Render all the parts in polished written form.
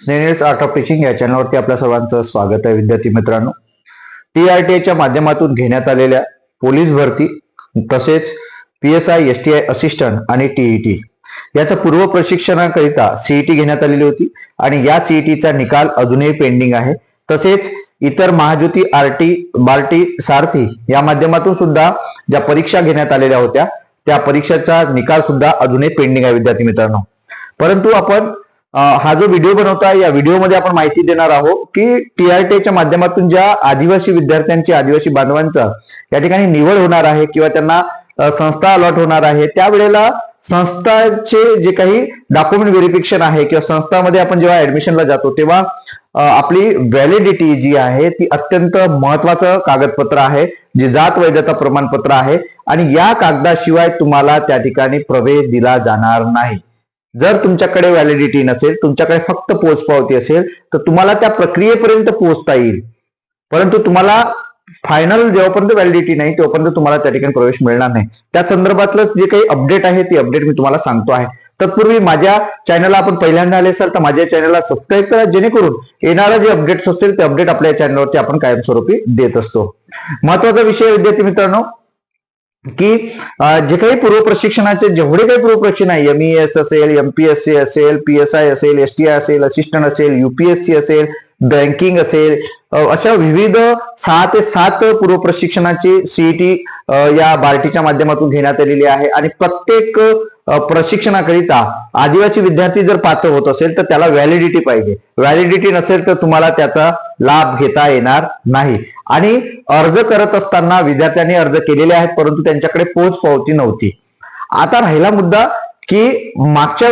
Snehal's art of teaching या चॅनलवरती आपल्या सर्वांचं स्वागत आहे. विद्यार्थी मित्रांनो, TRTA च्या माध्यमातून घेण्यात आलेल्या पोलीस भरती तसेच PSI STI असिस्टंट आणि TET याचा पूर्व प्रशिक्षणाकरिता CET घेण्यात आलेली होती आणि या CETचा निकाल अजूनही पेंडिंग आहे. तसेच इतर महाज्योती आरटी बार्टी सारथी या माध्यमातून सुद्धा ज्या परीक्षा घेण्यात आलेल्या होत्या त्या परीक्षेचा निकाल सुद्धा अजूनही पेंडिंग आहे विद्यार्थी मित्रांनो. परंतु आपण हा जो व्हिडिओ बनवता या व्हिडिओमध्ये आपण माहिती देणार आहोत की TRTA माध्यमातून ज्या आदिवासी विद्यार्थ्यांची आदिवासी बांधवांचा या ठिकाणी निवड होणार आहे किंवा त्यांना संस्था अलॉट होणार आहे त्यावेळेला संस्थाचे जे काही डॉक्युमेंट व्हेरिफिकेशन आहे किंवा संस्थामध्ये आपण जेव्हा ऍडमिशनला जातो तेव्हा आपली व्हॅलिडिटी जी आहे ती अत्यंत महत्वाचं कागदपत्र आहे, जे जात वैधता प्रमाणपत्र आहे आणि या कागदाशिवाय तुम्हाला त्या ठिकाणी प्रवेश दिला जाणार नाही. जर तुमच्याकडे व्हॅलिडिटी नसेल, तुमच्याकडे फक्त पोचपावती असेल तर तुम्हाला त्या प्रक्रियेपर्यंत पोहोचता येईल, परंतु तुम्हाला फायनल जेव्हापर्यंत व्हॅलिडिटी नाही तेव्हापर्यंत तुम्हाला त्या ठिकाणी प्रवेश मिळणार नाही. त्या संदर्भातलं जे काही अपडेट आहे ती अपडेट मी तुम्हाला सांगतो आहे. तत्पूर्वी माझ्या चॅनलला आपण पहिल्यांदा आले असाल तर माझ्या चॅनलला सबस्क्राईब करा, जेणेकरून येणारे जे अपडेट्स असतील ते अपडेट आपल्या चॅनलवरती आपण कायमस्वरूपी देत असतो. महत्वाचा विषय विद्यार्थी मित्रांनो की जे काही पूर्व प्रशिक्षणाचे जेवढे काही पूर्व प्रशिक्षण आहे, MES असेल, MPSC असेल, PSI असेल, STI असेल, असिस्टंट असेल, UPSC असेल, बँकिंग असेल, अशा विविध 6 ते 7 पूर्व प्रशिक्षणाची CET या बार्टीच्या माध्यमातून घेण्यात आलेली आहे आणि प्रत्येक प्रशिक्षणाकरिता आदिवासी विद्यार्थी जर पात्र होत असेल तर त्याला व्हॅलिडिटी पाहिजे. व्हॅलिडिटी नसेल तर तुम्हाला त्याचा लाभ घेता येणार नाही. आणि अर्ज करत असताना विद्यार्थ्यांनी अर्ज केलेले आहेत परंतु त्यांच्याकडे पोच पावती नव्हती. आता राहिला मुद्दा की मागच्या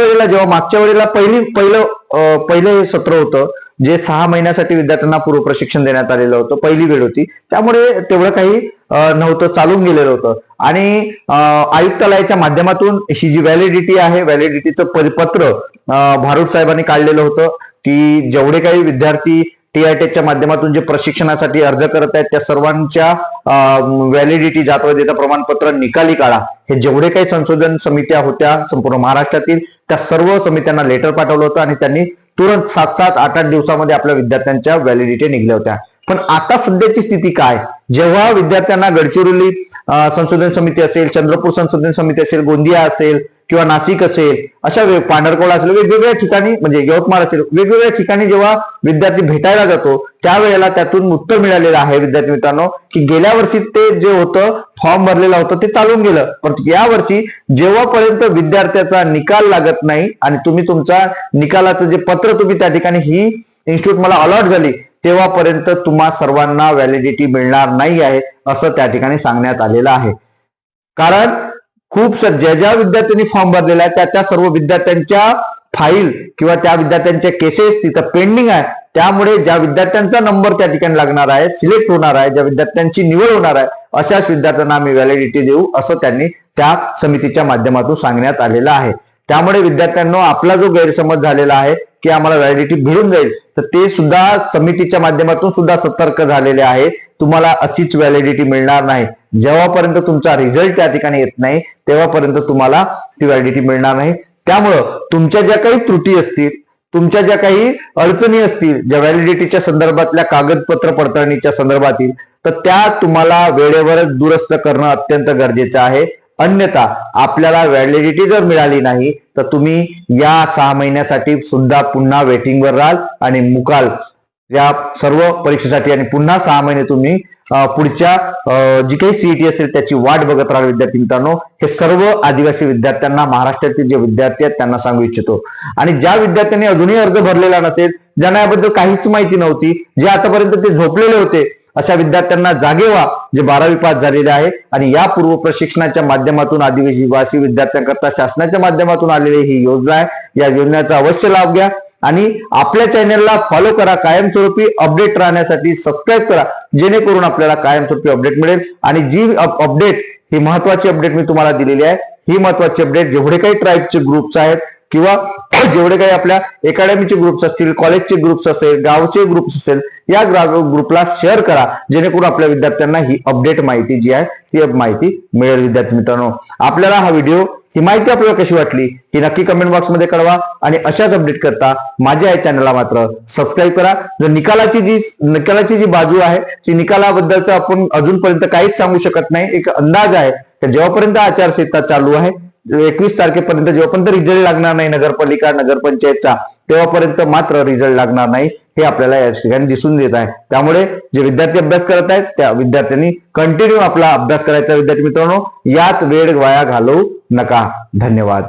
वेळेला पहिलं हे सत्र होतं जे 6 महिन्यासाठी विद्यार्थ्यांना पूर्व प्रशिक्षण देण्यात आलेलं होतं, पहिली वेळ होती, त्यामुळे तेवढं काही नव्हतं, चालून गेलेलं होतं आणि आयुक्तालयाच्या माध्यमातून ही जी व्हॅलिडिटी आहे व्हॅलिडिटीचं पत्र भारूड साहेबांनी काढलेलं होतं की जेवढे काही विद्यार्थी TRTA माध्यमातून जे प्रशिक्षणासाठी अर्ज करत आहेत त्या सर्वांच्या व्हॅलिडिटी जात वैधता प्रमाणपत्र निकाली काढा. हे जेवढे काही संशोधन समित्या होत्या संपूर्ण महाराष्ट्रातील त्या सर्व समित्यांना लेटर पाठवलं होतं आणि त्यांनी तुरंत 7-7, 8-8 दिवसामध्ये आपल्या विद्यार्थ्यांच्या व्हॅलिडिटी निघल्या होत्या. पण आता सध्याची स्थिती काय, जेव्हा विद्यार्थ्यांना गडचिरोली संशोधन समिती असेल, चंद्रपूर संशोधन समिती असेल, गोंदिया असेल किंवा नाशिक असेल, अशा पांढरकवडा असेल, वेगवेगळ्या ठिकाणी म्हणजे यवतमाळ असेल, वेगवेगळ्या ठिकाणी जेव्हा विद्यार्थी भेटायला जातो त्यावेळेला त्यातून उत्तर मिळालेलं आहे विद्यार्थी मित्रांनो की गेल्या वर्षी ते जे होतं फॉर्म भरलेलं होतं ते चालून गेलं, पण या वर्षी जेव्हापर्यंत विद्यार्थ्याचा निकाल लागत नाही आणि तुम्ही तुमचा निकालाचं जे पत्र तुम्ही त्या ठिकाणी ही इन्स्टिट्यूट मला अलॉट झाली तेव्हापर्यंत तुम्हा सर्वांना व्हॅलिडिटी मिळणार नाही आहे असं त्या ठिकाणी सांगण्यात आलेलं आहे. कारण खूप ज्या विद्यार्थ्यांनी फॉर्म भरलेला आहे त्या सर्व विद्यार्थ्यांच्या फाईल किंवा त्या विद्यार्थ्यांच्या केसेस तिथं पेंडिंग आहे. त्यामुळे ज्या विद्यार्थ्यांचा नंबर त्या ठिकाणी लागणार आहे, सिलेक्ट होणार आहे, ज्या विद्यार्थ्यांची निवड होणार आहे अशाच विद्यार्थ्यांना आम्ही व्हॅलिडिटी देऊ असं त्यांनी त्या समितीच्या माध्यमातून सांगण्यात आलेलं आहे. त्यामुळे विद्यार्थ्यांना आपला जो गैरसमज झालेला आहे की आम्हाला व्हॅलिडिटी मिळून जाईल तर ते सुद्धा समितीच्या माध्यमातून सुद्धा सतर्क झालेले आहे. तुम्हाला अशीच व्हॅलिडिटी मिळणार नाही. जेव्हापर्यंत तुमचा रिझल्ट त्या ठिकाणी येत नाही तेव्हापर्यंत तुम्हाला ती व्हॅलिडिटी मिळणार नाही. त्यामुळं तुमच्या ज्या काही त्रुटी असतील, तुमच्या ज्या काही अडचणी असतील ज्या व्हॅलिडिटीच्या संदर्भातल्या कागदपत्र पडताळणीच्या संदर्भातील तर त्या तुम्हाला वेळेवरच दुरुस्त करणं अत्यंत गरजेचं आहे. अन्यथा आपल्याला व्हॅलिडिटी जर मिळाली नाही तर तुम्ही या 6 महिन्यासाठी सुद्धा पुन्हा वेटिंगवर राहाल आणि मुकाल या सर्व परीक्षेसाठी आणि पुन्हा 6 महिने तुम्ही पुढच्या जी काही CET असेल त्याची वाट बघत राहाल. विद्यार्थी मित्रांनो, हे सर्व आदिवासी विद्यार्थ्यांना महाराष्ट्रातील जे विद्यार्थी आहेत त्यांना सांगू इच्छितो. आणि ज्या विद्यार्थ्यांनी अजूनही अर्ज भरलेला नसेल, ज्यांना याबद्दल काहीच माहिती नव्हती, जे आतापर्यंत ते झोपलेले होते अशा विद्यार्थ्यांना जागे व्हा जे 12वी पास झालेले आहे आणि या पूर्व प्रशिक्षणाच्या माध्यमातून आदिवासी विद्यार्थ्यांकरता शासनाच्या माध्यमातून आलेली ही योजना आहे. या योजनेचा अवश्य लाभ घ्या आणि आपल्या चॅनलला फॉलो करा. कायमस्वरूपी अपडेट राहण्यासाठी सबस्क्राईब करा, जेणेकरून आपल्याला कायमस्वरूपी अपडेट मिळेल. आणि जी अपडेट ही महत्वाची अपडेट मी तुम्हाला दिलेली आहे, ही महत्वाची अपडेट जेवढे काही ट्राईबचे ग्रुप्स आहेत किंवा जेवढे काही आपल्या अकॅडमीचे ग्रुप्स असतील, कॉलेजचे ग्रुप्स असेल, गावचे ग्रुप्स असेल, या ग्रुपला शेअर करा जेणेकरून आपल्या विद्यार्थ्यांना ही अपडेट माहिती जी आहे ती माहिती मिळेल. विद्यार्थी मित्रांनो, आपल्याला हा व्हिडिओ ही माहिती आपल्याला कशी वाटली ही नक्की कमेंट बॉक्समध्ये कळवा आणि अशाच अपडेट करता माझ्या या चॅनलला मात्र सबस्क्राईब करा. जर निकालाची जी बाजू आहे ती निकालाबद्दलच आपण अजूनपर्यंत काहीच सांगू शकत नाही. एक अंदाज आहे की जेव्हापर्यंत आचारसंहिता चालू आहे 21 तारखेपर्यंत जेव्हापर्यंत रिझल्ट लागणार नाही नगरपालिका नगरपंचायतचा तेव्हापर्यंत मात्र रिझल्ट लागणार नाही हे आपल्याला या ठिकाणी दिसून येत आहे. त्यामुळे जे विद्यार्थी अभ्यास करत आहेत त्या विद्यार्थ्यांनी कंटिन्यू आपला अभ्यास करायचा. विद्यार्थी मित्रांनो, यात वेळ वाया घालवू नका. धन्यवाद.